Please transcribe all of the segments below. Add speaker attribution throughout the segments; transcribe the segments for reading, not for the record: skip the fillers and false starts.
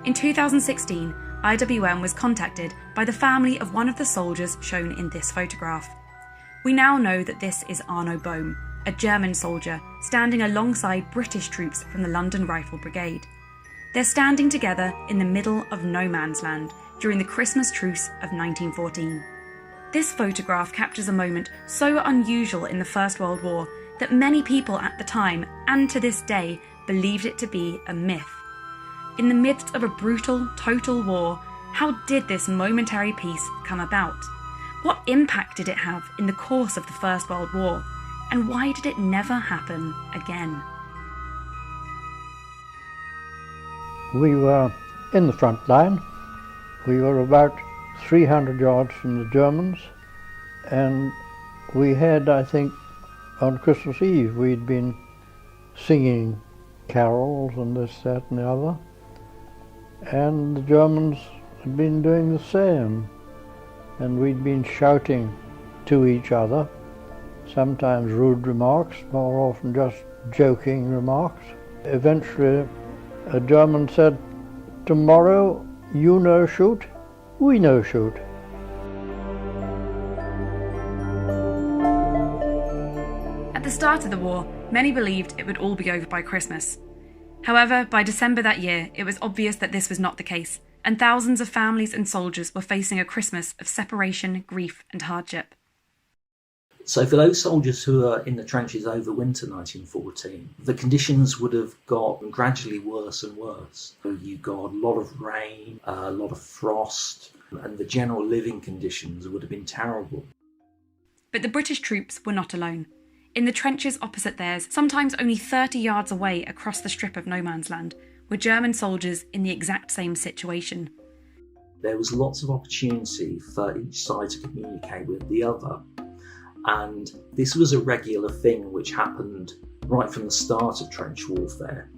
Speaker 1: In 2016, IWM was contacted by the family of one of the soldiers shown in this photograph. We now know that this is Arno Bohm, a German soldier standing alongside British troops from the London Rifle Brigade. They're standing together in the middle of no man's land during the Christmas Truce of 1914. This photograph captures a moment so unusual in the First World War that many people at the time, and to this day, believed it to be a myth. In the midst of a brutal, total war, how did this momentary peace come about? What impact did it have in the course of the First World War? And why did it never happen again?
Speaker 2: We were in the front line. We were about 300 yards from the Germans, and we had, I think, on Christmas Eve, we'd been singing carols and this, that and the other, and the Germans had been doing the same, and we'd been shouting to each other, sometimes rude remarks, more often just joking remarks. Eventually a German said, "Tomorrow you no shoot, we no shoot."
Speaker 1: At the start of the war, many believed it would all be over by Christmas. However, by December that year, it was obvious that this was not the case, and thousands of families and soldiers were facing a Christmas of separation, grief, and hardship.
Speaker 3: So for those soldiers who were in the trenches over winter 1914, the conditions would have got gradually worse and worse. You got a lot of rain, a lot of frost, and the general living conditions would have been terrible.
Speaker 1: But the British troops were not alone. In the trenches opposite theirs, sometimes only 30 yards away across the strip of no man's land, were German soldiers in the exact same situation.
Speaker 3: There was lots of opportunity for each side to communicate with the other. And this was a regular thing which happened right from the start of trench warfare.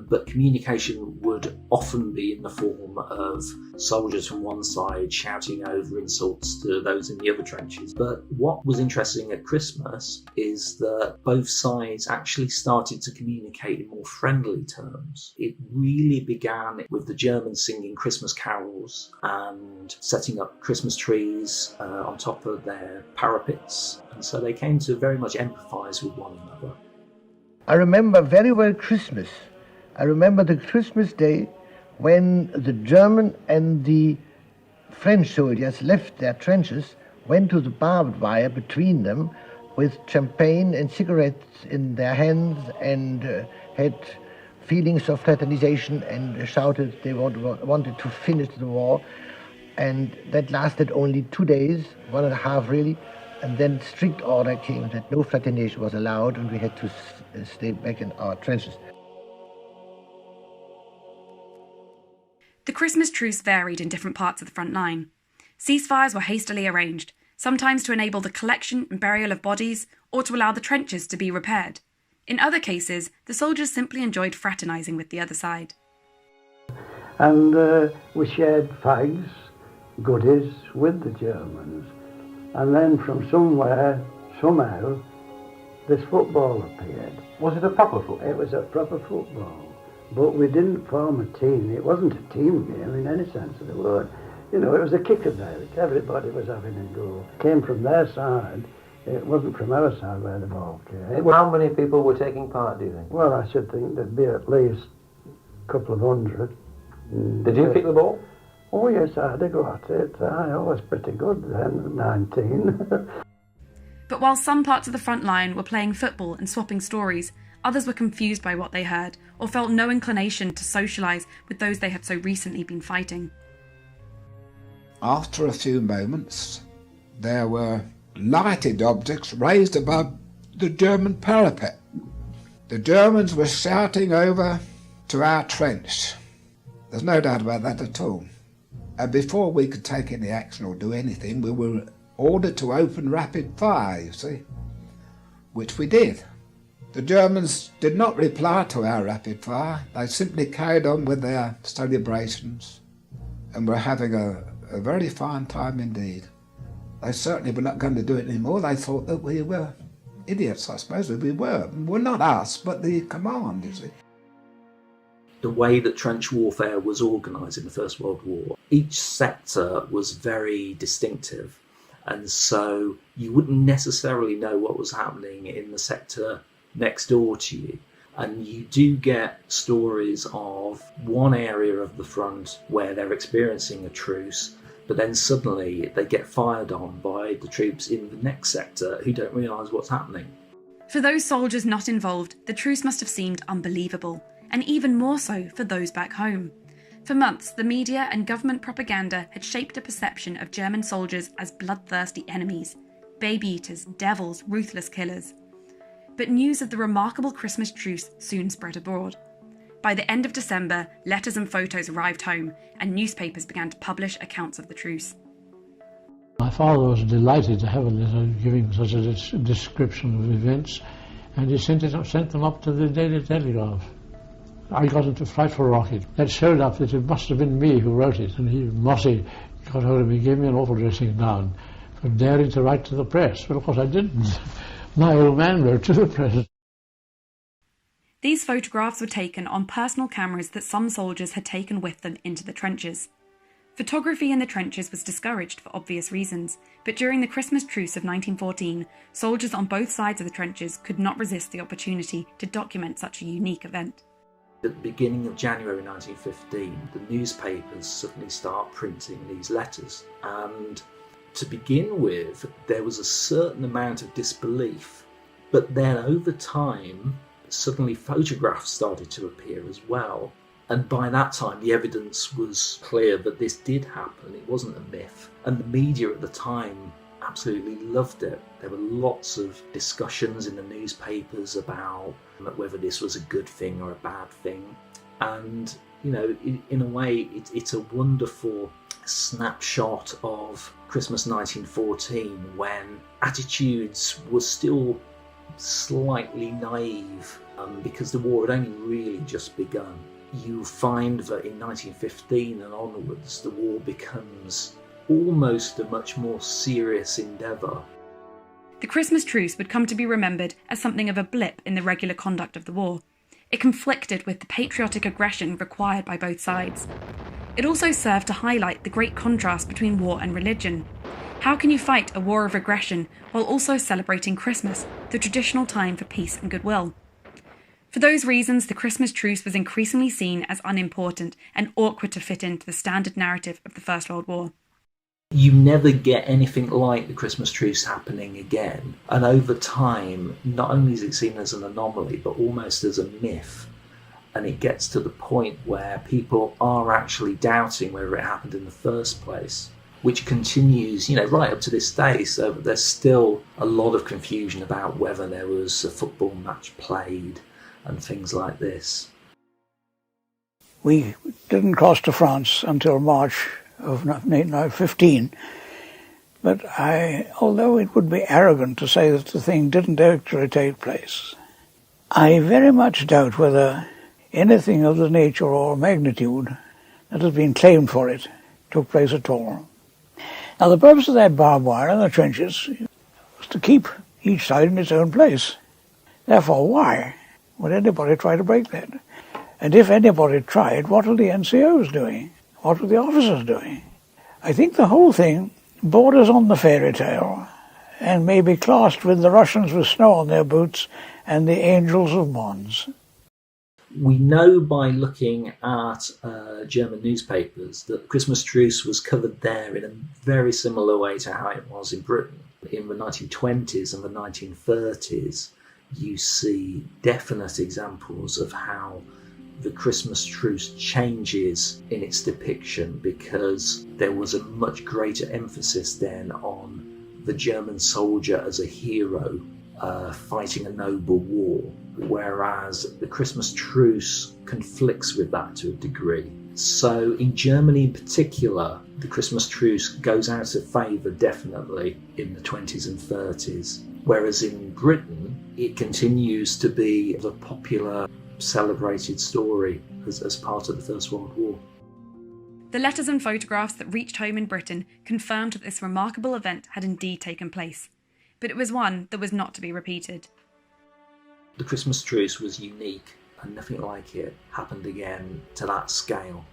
Speaker 3: But communication would often be in the form of soldiers from one side shouting over insults to those in the other trenches. But what was interesting at Christmas is that both sides actually started to communicate in more friendly terms. It really began with the Germans singing Christmas carols and setting up Christmas trees on top of their parapets. And so they came to very much empathise with one another.
Speaker 4: I remember very well Christmas. I remember the Christmas day when the German and the French soldiers left their trenches, went to the barbed wire between them with champagne and cigarettes in their hands, and had feelings of fraternization and shouted they wanted to finish the war. And that lasted only 2 days, 1.5 really, and then strict order came that no fraternization was allowed, and we had to stay back in our trenches.
Speaker 1: The Christmas truce varied in different parts of the front line. Ceasefires were hastily arranged, sometimes to enable the collection and burial of bodies or to allow the trenches to be repaired. In other cases, the soldiers simply enjoyed fraternising with the other side.
Speaker 5: And we shared fags, goodies with the Germans. And then from somewhere, somehow, this football appeared.
Speaker 6: Was it a proper football?
Speaker 5: It was a proper football. But we didn't form a team. It wasn't a team game in any sense of the word. You know, it was a kick-about. Everybody was having a go. It came from their side. It wasn't from our side where the ball came.
Speaker 6: How many people were taking part, do you think?
Speaker 5: Well, I should think there'd be at least a couple of hundred.
Speaker 6: Did you kick the ball?
Speaker 5: Oh, yes, I had a go at it. I was pretty good then, at 19.
Speaker 1: But while some parts of the front line were playing football and swapping stories, others were confused by what they heard or felt no inclination to socialise with those they had so recently been fighting.
Speaker 7: After a few moments, there were lighted objects raised above the German parapet. The Germans were shouting over to our trench. There's no doubt about that at all. And before we could take any action or do anything, we were ordered to open rapid fire, you see, which we did. The Germans did not reply to our rapid fire. They simply carried on with their celebrations and were having a very fine time indeed. They certainly were not going to do it anymore. They thought that we were idiots, I suppose we were. Well, not us, but the command, you see.
Speaker 3: the way that trench warfare was organised in the First World War, each sector was very distinctive. And so you wouldn't necessarily know what was happening in the sector next door to you. And you do get stories of one area of the front where they're experiencing a truce, but then suddenly they get fired on by the troops in the next sector who don't realise what's happening.
Speaker 1: For those soldiers not involved, the truce must have seemed unbelievable, and even more so for those back home. For months, the media and government propaganda had shaped a perception of German soldiers as bloodthirsty enemies, baby-eaters, devils, ruthless killers. But news of the remarkable Christmas truce soon spread abroad. By the end of December, letters and photos arrived home, and newspapers began to publish accounts of the truce.
Speaker 8: My father was delighted to have a letter giving such a description of events, and he sent them up to the Daily Telegraph. I got into a frightful rocket. That showed up that it must have been me who wrote it, and Mossy got hold of me, gave me an awful dressing down for daring to write to the press. But of course I didn't. My old man wrote to the press.
Speaker 1: These photographs were taken on personal cameras that some soldiers had taken with them into the trenches. Photography in the trenches was discouraged for obvious reasons, but during the Christmas truce of 1914, soldiers on both sides of the trenches could not resist the opportunity to document such a unique event.
Speaker 3: At the beginning of January 1915, the newspapers suddenly start printing these letters. And to begin with, there was a certain amount of disbelief. But then over time, suddenly photographs started to appear as well. And by that time, the evidence was clear that this did happen. It wasn't a myth. And the media at the time absolutely loved it. There were lots of discussions in the newspapers about whether this was a good thing or a bad thing. And, you know, in a way, it's a wonderful snapshot of Christmas 1914 when attitudes were still slightly naive because the war had only really just begun. You find that in 1915 and onwards, the war becomes almost a much more serious endeavour.
Speaker 1: The Christmas truce would come to be remembered as something of a blip in the regular conduct of the war. It conflicted with the patriotic aggression required by both sides. It also served to highlight the great contrast between war and religion. How can you fight a war of aggression while also celebrating Christmas, the traditional time for peace and goodwill? For those reasons, the Christmas truce was increasingly seen as unimportant and awkward to fit into the standard narrative of the First World War.
Speaker 3: You never get anything like the Christmas truce happening again. And over time, not only is it seen as an anomaly, but almost as a myth. And it gets to the point where people are actually doubting whether it happened in the first place, which continues, right up to this day. So there's still a lot of confusion about whether there was a football match played and things like this.
Speaker 9: We didn't cross to France until March of 1915, but although it would be arrogant to say that the thing didn't actually take place, I very much doubt whether anything of the nature or magnitude that has been claimed for it took place at all. Now, the purpose of that barbed wire in the trenches was to keep each side in its own place. Therefore, why would anybody try to break that? And if anybody tried, what were the NCOs doing? What were the officers doing? I think the whole thing borders on the fairy tale and may be classed with the Russians with snow on their boots and the angels of Mons.
Speaker 3: We know by looking at German newspapers that the Christmas truce was covered there in a very similar way to how it was in Britain. In the 1920s and the 1930s, you see definite examples of how the Christmas truce changes in its depiction because there was a much greater emphasis then on the German soldier as a hero fighting a noble war, whereas the Christmas truce conflicts with that to a degree. So in Germany in particular, the Christmas truce goes out of favour definitely in the 20s and 30s, whereas in Britain it continues to be the popular celebrated story as part of the First World War.
Speaker 1: The letters and photographs that reached home in Britain confirmed that this remarkable event had indeed taken place, but it was one that was not to be repeated.
Speaker 3: The Christmas truce was unique and nothing like it happened again to that scale.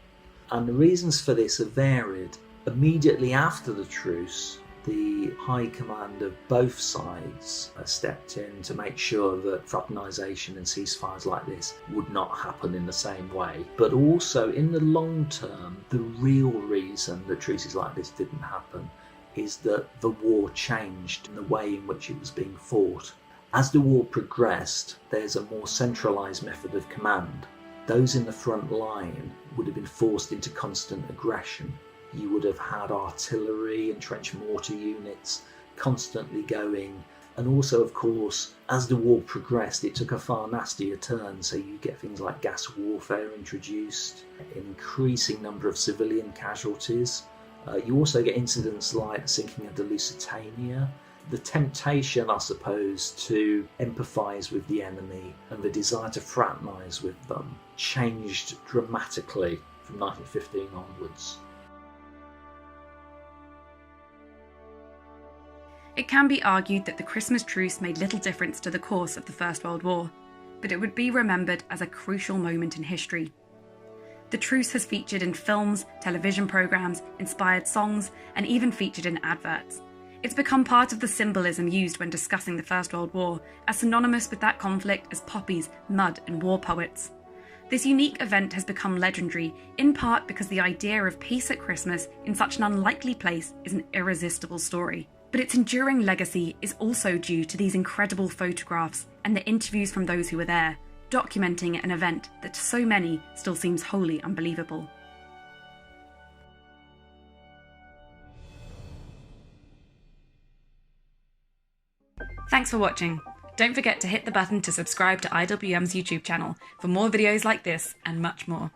Speaker 3: And the reasons for this are varied. Immediately after the truce, the high command of both sides stepped in to make sure that fraternisation and ceasefires like this would not happen in the same way. But also, in the long term, the real reason that truces like this didn't happen is that the war changed in the way in which it was being fought. As the war progressed, there's a more centralised method of command. Those in the front line would have been forced into constant aggression. You would have had artillery and trench mortar units constantly going. And also, of course, as the war progressed, it took a far nastier turn. So you get things like gas warfare introduced, an increasing number of civilian casualties. You also get incidents like the sinking of the Lusitania. The temptation, I suppose, to empathise with the enemy and the desire to fraternise with them changed dramatically from 1915 onwards.
Speaker 1: It can be argued that the Christmas truce made little difference to the course of the First World War, but it would be remembered as a crucial moment in history. The truce has featured in films, television programmes, inspired songs, and even featured in adverts. It's become part of the symbolism used when discussing the First World War, as synonymous with that conflict as poppies, mud, and war poets. This unique event has become legendary, in part because the idea of peace at Christmas in such an unlikely place is an irresistible story. But its enduring legacy is also due to these incredible photographs and the interviews from those who were there, documenting an event that to so many still seems wholly unbelievable. Thanks for watching. Don't forget to hit the button to subscribe to IWM's YouTube channel for more videos like this and much more.